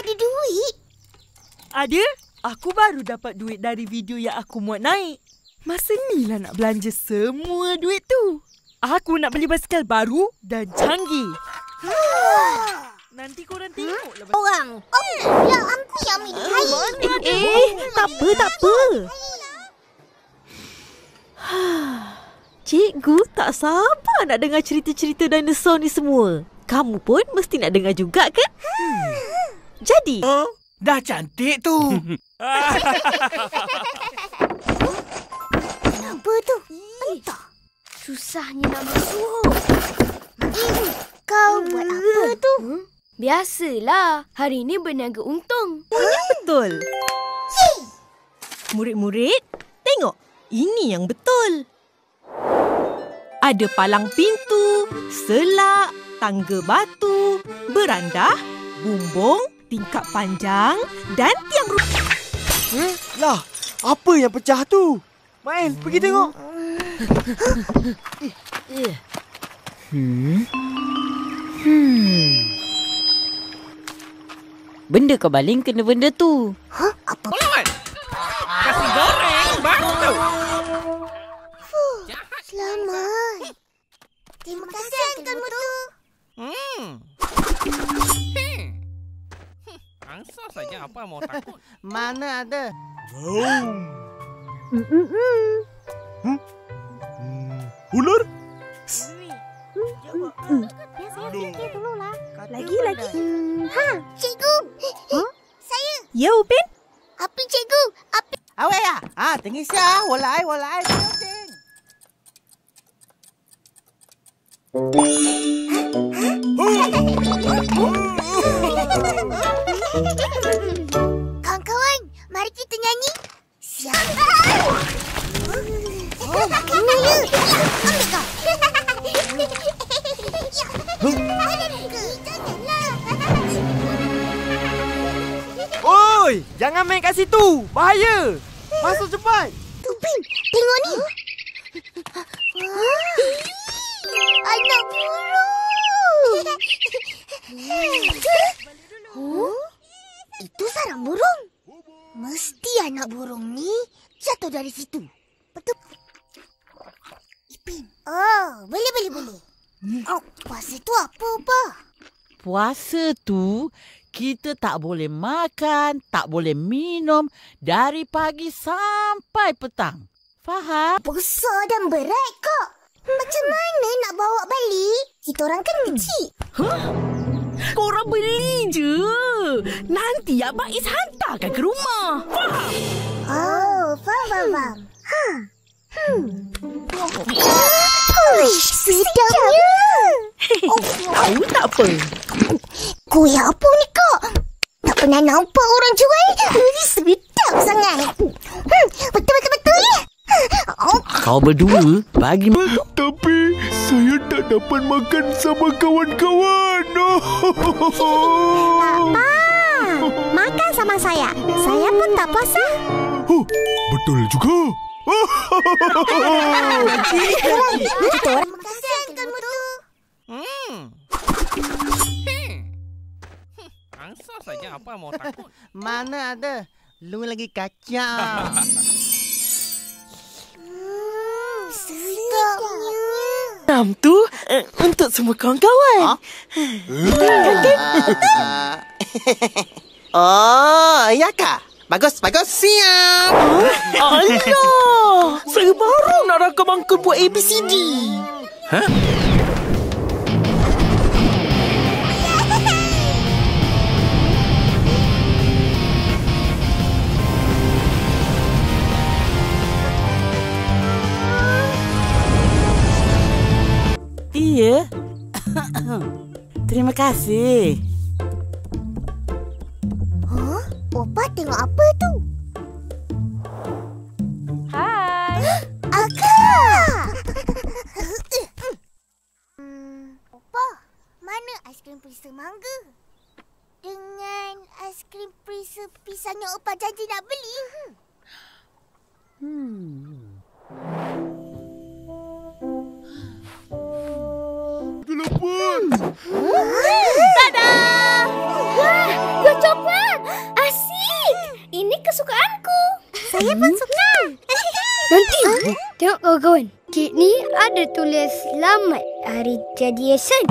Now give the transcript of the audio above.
ada duit? Ada. Aku baru dapat duit dari video yang aku muat naik. Masa ni lah nak belanja semua duit tu. Aku nak beli basikal baru dan canggih. Nanti korang tengok lah. Orang. Ya, ambil duit. Tak apa. Cikgu tak sabar nak dengar cerita-cerita dinosaur ni semua. Kamu pun mesti nak dengar juga kan? Jadi? Dah cantik tu. Kenapa tu? Entah. Susahnya nak masuk. Kau buat apa tu? Biasalah. Hari ni berniaga untung. Betul. Murid-murid, tengok. Ini yang betul. Ada palang pintu, selak, tangga batu, berandah, bumbung, tingkap panjang dan tiang rumah. Lah, apa yang pecah tu? Main, pergi tengok. Benda kau baling kena benda tu. Apa? Kasih goreng, baru tu. Selamat. Terima kasih, Uncle Mutu. Angsa saja apa mau takut. Mana ada? Ular? Lagi. Cikgu. Saya. Ya, Upin? Api, cikgu. Api. Awak ya? Tengok siapa? Walai. Kawan-kawan, mari kita nyanyi. Siap. Oi, jangan main kat situ. Bahaya. Masuk cepat. Upin, tengok ni. Anak burung. Itu sarang burung. Mesti anak burung ni jatuh dari situ. Betul. Ipin. Oh, boleh. Oh, puasa tu apa, Opa? Puasa tu kita tak boleh makan, tak boleh minum dari pagi sampai petang. Faham? Besar dan berat, Kak. Macam mana nak bawa balik? Kita orang kan kecil. Korang beli je. Nanti Abang Is hantarkan ke rumah. Faham? Oh, faham. Sedapnya. Tahu tak apa? Kuih apa ni, Kak? Tak pernah nampak orang jual. Sedap sangat. Betul. Kau berdua bagi Tapi saya tak dapat makan sama kawan-kawan. Makan sama saya. Saya pun tak puasa. Betul juga. Kita orang makasih, Uncle Mutu. Angsa saja apa mau takut. Mana ada. Lu lagi kacau. Sedapnya. Enam tu untuk semua kawan-kawan. Oh, ya kak. Bagus. Siap. Allah! Saya baru nak rakam Uncle buat ABCD. Iya. Terima kasih. Opa tengok apa tu? Hai. Akak! Opa, mana aiskrim perisa mangga? Dengan aiskrim perisa pisang yang Opa janji nak beli. Telepon. Tada! Wah, buah coklat! Saya pun suka. Nanti, tengok kawan-kawan. Kek ni ada tulis selamat hari jadi Ehsan.